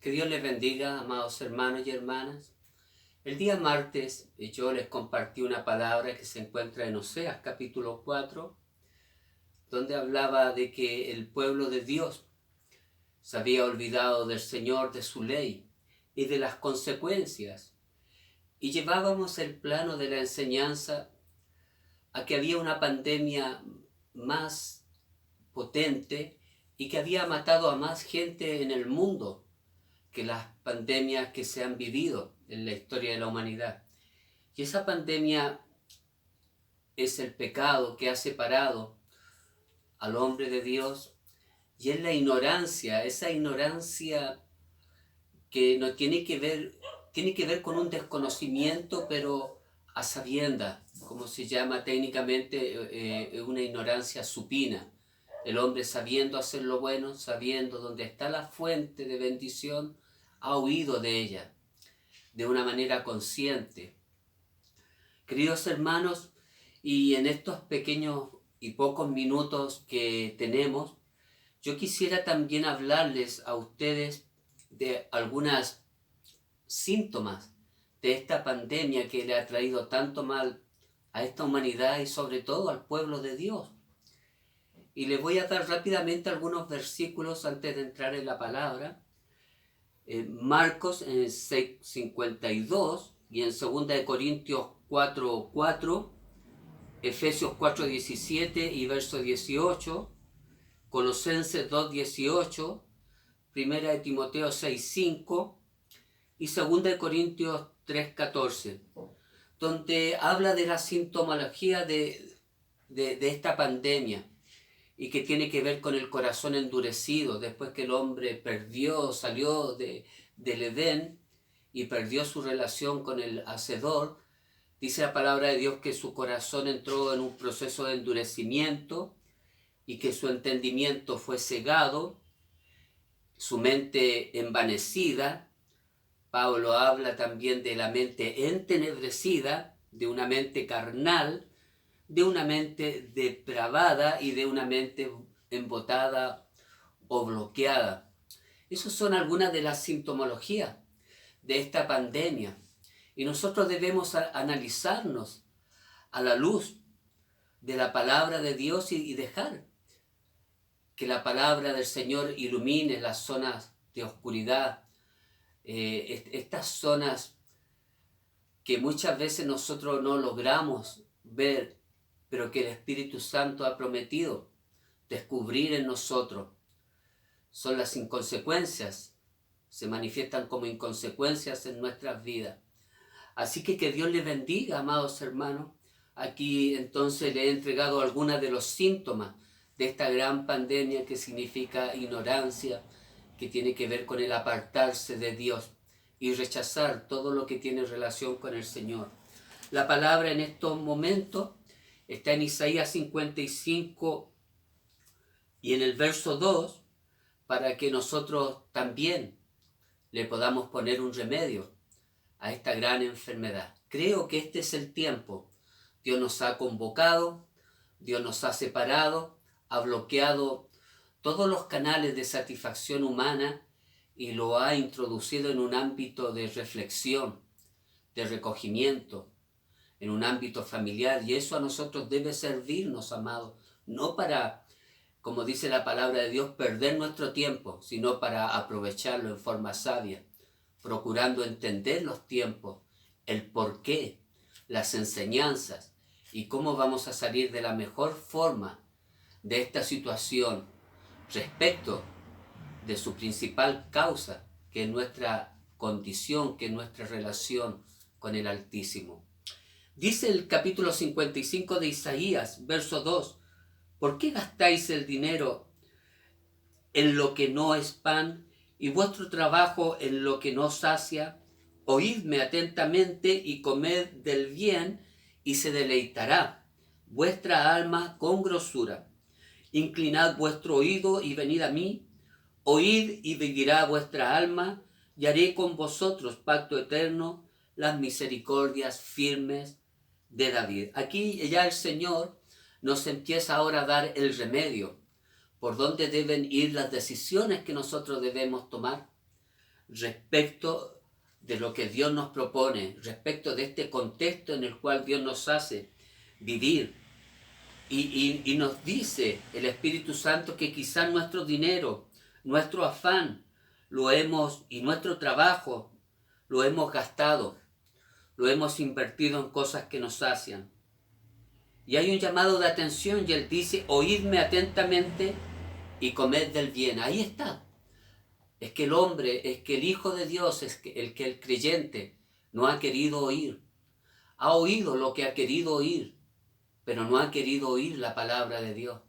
Que Dios les bendiga, amados hermanos y hermanas. El día martes yo les compartí una palabra que se encuentra en Oseas capítulo 4, donde hablaba de que el pueblo de Dios se había olvidado del Señor, de su ley y de las consecuencias. Y llevábamos el plano de la enseñanza a que había una pandemia más potente y que había matado a más gente en el mundo que las pandemias que se han vivido en la historia de la humanidad. Y esa pandemia es el pecado que ha separado al hombre de Dios, y es la ignorancia, esa ignorancia que no tiene que ver con un desconocimiento, pero a sabiendas, como se llama técnicamente, una ignorancia supina. El hombre, sabiendo hacer lo bueno, sabiendo dónde está la fuente de bendición, ha huido de ella de una manera consciente. Queridos hermanos, y en estos pequeños y pocos minutos que tenemos, yo quisiera también hablarles a ustedes de algunos síntomas de esta pandemia que le ha traído tanto mal a esta humanidad y sobre todo al pueblo de Dios. Y les voy a dar rápidamente algunos versículos antes de entrar en la palabra. Marcos en 6:52 y en 2 Corintios 4:4, Efesios 4:17 y verso 18, Colosenses 2:18, 1 Timoteo 6:5 y 2 Corintios 3:14, donde habla de la sintomología de esta pandemia y que tiene que ver con el corazón endurecido después que el hombre salió del Edén y perdió su relación con el Hacedor. Dice la palabra de Dios que su corazón entró en un proceso de endurecimiento y que su entendimiento fue cegado, su mente envanecida. Pablo habla también de la mente entenebrecida, de una mente carnal, de una mente depravada y de una mente embotada o bloqueada. Esas son algunas de las sintomologías de esta pandemia. Y nosotros debemos analizarnos a la luz de la palabra de Dios y dejar que la palabra del Señor ilumine las zonas de oscuridad, estas zonas que muchas veces nosotros no logramos ver, pero que el Espíritu Santo ha prometido descubrir en nosotros. Son las inconsecuencias, se manifiestan como inconsecuencias en nuestras vidas. Así que Dios les bendiga, amados hermanos. Aquí entonces le he entregado algunos de los síntomas de esta gran pandemia que significa ignorancia, que tiene que ver con el apartarse de Dios y rechazar todo lo que tiene relación con el Señor. La palabra en estos momentos está en Isaías 55 y en el verso 2, para que nosotros también le podamos poner un remedio a esta gran enfermedad. Creo que este es el tiempo. Dios nos ha convocado, Dios nos ha separado, ha bloqueado todos los canales de satisfacción humana y lo ha introducido en un ámbito de reflexión, de recogimiento, en un ámbito familiar, y eso a nosotros debe servirnos, amados, no para, como dice la palabra de Dios, perder nuestro tiempo, sino para aprovecharlo en forma sabia, procurando entender los tiempos, el porqué, las enseñanzas y cómo vamos a salir de la mejor forma de esta situación respecto de su principal causa, que es nuestra condición, que es nuestra relación con el Altísimo. Dice el capítulo 55 de Isaías, verso 2, ¿por qué gastáis el dinero en lo que no es pan y vuestro trabajo en lo que no sacia? Oídme atentamente y comed del bien y se deleitará vuestra alma con grosura. Inclinad vuestro oído y venid a mí, oíd y vivirá vuestra alma, y haré con vosotros pacto eterno, las misericordias firmes de David. Aquí ya el Señor nos empieza ahora a dar el remedio, por dónde deben ir las decisiones que nosotros debemos tomar. respecto de lo que Dios nos propone, respecto de este contexto en el cual Dios nos hace vivir. Y nos dice el Espíritu Santo que quizás nuestro dinero, nuestro afán, y nuestro trabajo lo hemos gastado, lo hemos invertido en cosas que nos sacian. Y hay un llamado de atención y Él dice, oídme atentamente y comed del bien. Ahí está. Es que el hombre, es que el Hijo de Dios, es que el creyente no ha querido oír. Ha oído lo que ha querido oír, pero no ha querido oír la palabra de Dios.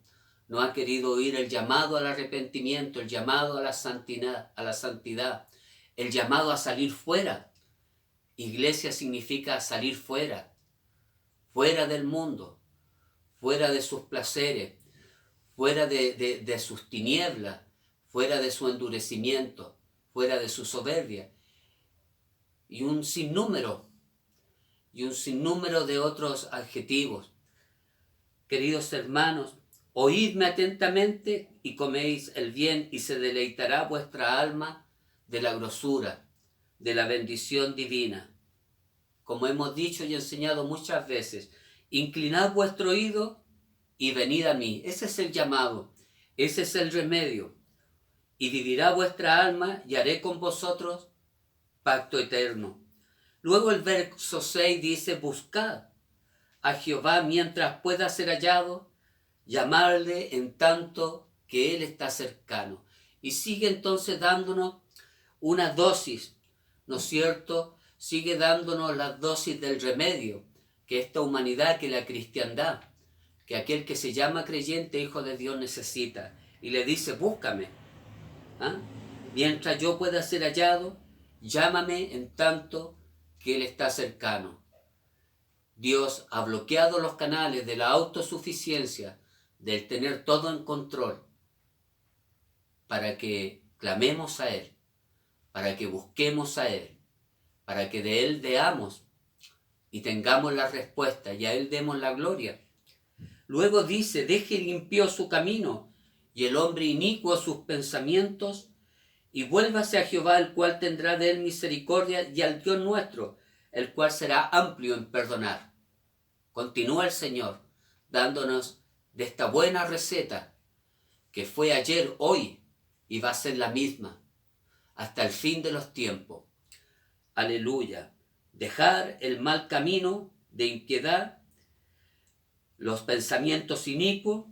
No ha querido oír el llamado al arrepentimiento, el llamado a la santidad, el llamado a salir fuera. Iglesia significa salir fuera, fuera del mundo, fuera de sus placeres, fuera de sus tinieblas, fuera de su endurecimiento, fuera de su soberbia. Y un sinnúmero de otros adjetivos. Queridos hermanos, oídme atentamente y coméis el bien, y se deleitará vuestra alma de la grosura, de la bendición divina. Como hemos dicho y enseñado muchas veces, inclinad vuestro oído y venid a mí. Ese es el llamado, ese es el remedio. Y vivirá vuestra alma y haré con vosotros pacto eterno. Luego el verso 6 dice, buscad a Jehová mientras pueda ser hallado, llamarle en tanto que Él está cercano. Y sigue entonces dándonos una dosis, ¿no es cierto? Sigue dándonos la dosis del remedio, que esta humanidad, que la cristiandad, que aquel que se llama creyente, hijo de Dios, necesita. Y le dice, búscame. ¿Ah? Mientras yo pueda ser hallado, llámame en tanto que Él está cercano. Dios ha bloqueado los canales de la autosuficiencia, del tener todo en control, para que clamemos a Él, para que busquemos a Él, para que de Él veamos y tengamos la respuesta y a Él demos la gloria. Luego dice, deje limpio su camino y el hombre inicuo sus pensamientos, y vuélvase a Jehová, el cual tendrá de él misericordia, y al Dios nuestro, el cual será amplio en perdonar. Continúa el Señor dándonos de esta buena receta que fue ayer, hoy, y va a ser la misma hasta el fin de los tiempos. Aleluya. Dejar el mal camino de impiedad, los pensamientos inicuos,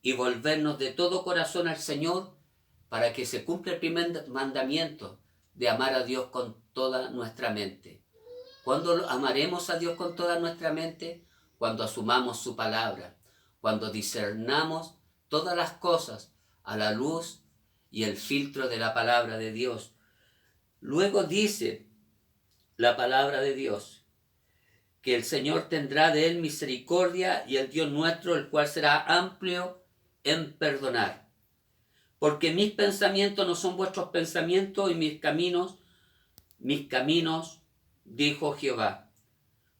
y volvernos de todo corazón al Señor, para que se cumpla el primer mandamiento de amar a Dios con toda nuestra mente. ¿Cuándo amaremos a Dios con toda nuestra mente? Cuando asumamos su palabra, cuando discernamos todas las cosas a la luz y el filtro de la palabra de Dios. Luego dice la palabra de Dios que el Señor tendrá de él misericordia, y el Dios nuestro, el cual será amplio en perdonar. Porque mis pensamientos no son vuestros pensamientos, y mis caminos, dijo Jehová.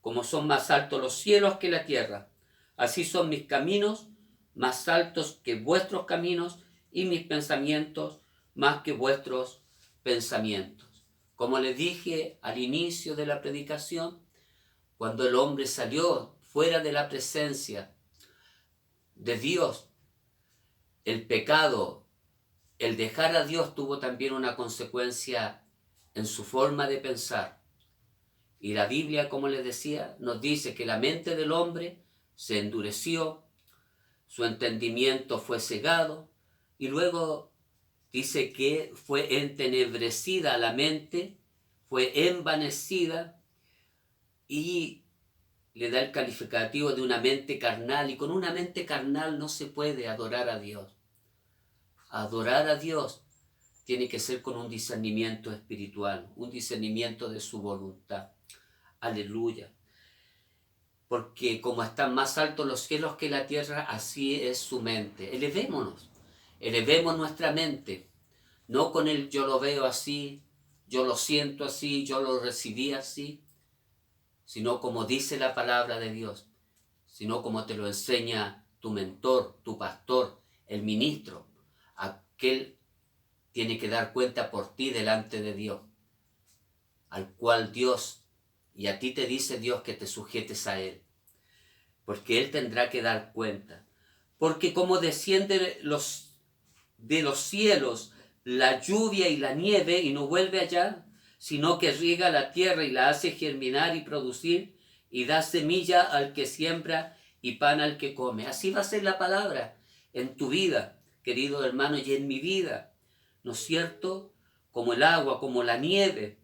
Como son más altos los cielos que la tierra, así son mis caminos más altos que vuestros caminos, y mis pensamientos más que vuestros pensamientos. Como les dije al inicio de la predicación, cuando el hombre salió fuera de la presencia de Dios, el pecado, el dejar a Dios, tuvo también una consecuencia en su forma de pensar. Y la Biblia, como les decía, nos dice que la mente del hombre se endureció, su entendimiento fue cegado, y luego dice que fue entenebrecida la mente, fue envanecida, y le da el calificativo de una mente carnal, y con una mente carnal no se puede adorar a Dios. Adorar a Dios tiene que ser con un discernimiento espiritual, un discernimiento de su voluntad. Aleluya. Porque como están más altos los cielos que la tierra, así es su mente. Elevémonos, elevemos nuestra mente, no con el yo lo veo así, yo lo siento así, yo lo recibí así, sino como dice la palabra de Dios, sino como te lo enseña tu mentor, tu pastor, el ministro, aquel tiene que dar cuenta por ti delante de Dios, al cual Dios, y a ti te dice Dios que te sujetes a Él, porque Él tendrá que dar cuenta. Porque como desciende de los cielos la lluvia y la nieve y no vuelve allá, sino que riega la tierra y la hace germinar y producir, y da semilla al que siembra y pan al que come. Así va a ser la palabra en tu vida, querido hermano, y en mi vida, ¿no es cierto? Como el agua, como la nieve,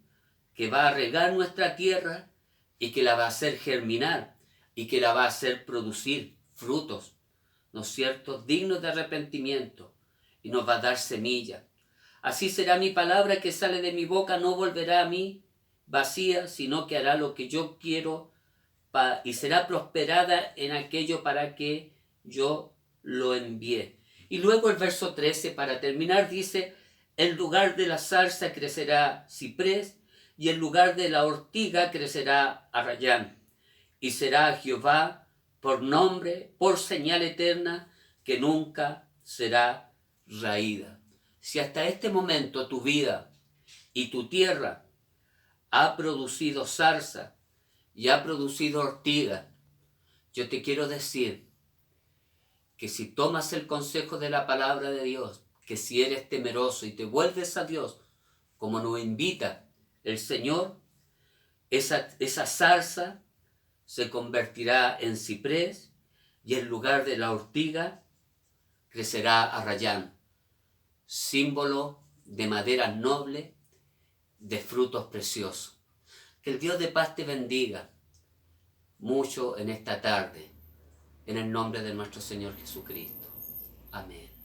que va a regar nuestra tierra y que la va a hacer germinar y que la va a hacer producir frutos, ¿no es cierto?, dignos de arrepentimiento, y nos va a dar semilla. Así será mi palabra que sale de mi boca, no volverá a mí vacía, sino que hará lo que yo quiero y será prosperada en aquello para que yo lo envié. Y luego el verso 13, para terminar, dice: en lugar de la zarza crecerá ciprés, y en lugar de la ortiga crecerá arrayán. Y será Jehová por nombre, por señal eterna, que nunca será raída. Si hasta este momento tu vida y tu tierra ha producido zarza y ha producido ortiga, yo te quiero decir que si tomas el consejo de la palabra de Dios, que si eres temeroso y te vuelves a Dios, como nos invita el Señor, esa zarza se convertirá en ciprés, y en lugar de la ortiga crecerá arrayán, símbolo de madera noble, de frutos preciosos. Que el Dios de paz te bendiga mucho en esta tarde, en el nombre de nuestro Señor Jesucristo. Amén.